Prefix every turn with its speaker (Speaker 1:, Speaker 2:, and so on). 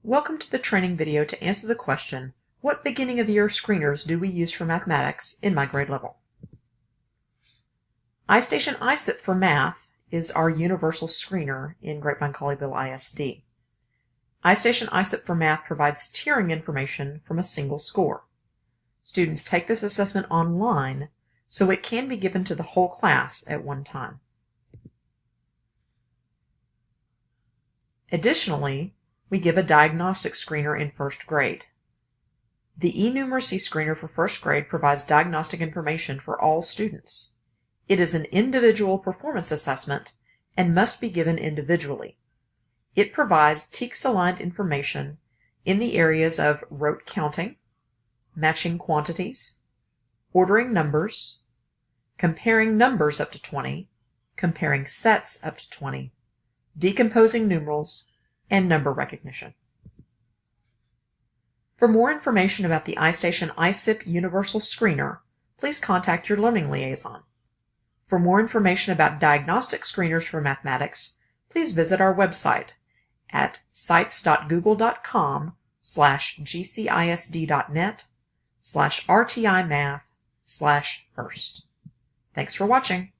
Speaker 1: Welcome to the training video to answer the question, what beginning of year screeners do we use for mathematics in my grade level? iStation iSIP for Math is our universal screener in Grapevine-Colleyville ISD. iStation iSIP for Math provides tiering information from a single score. Students take this assessment online, so it can be given to the whole class at one time. Additionally, we give a diagnostic screener in first grade. The eNumeracy screener for first grade provides diagnostic information for all students. It is an individual performance assessment and must be given individually. It provides TEKS-aligned information in the areas of rote counting, matching quantities, ordering numbers, comparing numbers up to 20, comparing sets up to 20, decomposing numerals, and number recognition. For more information about the iStation iSIP Universal Screener, please contact your Learning Liaison. For more information about diagnostic screeners for mathematics, please visit our website at sites.google.com/gcisd.net/rtimath/first. Thanks for watching.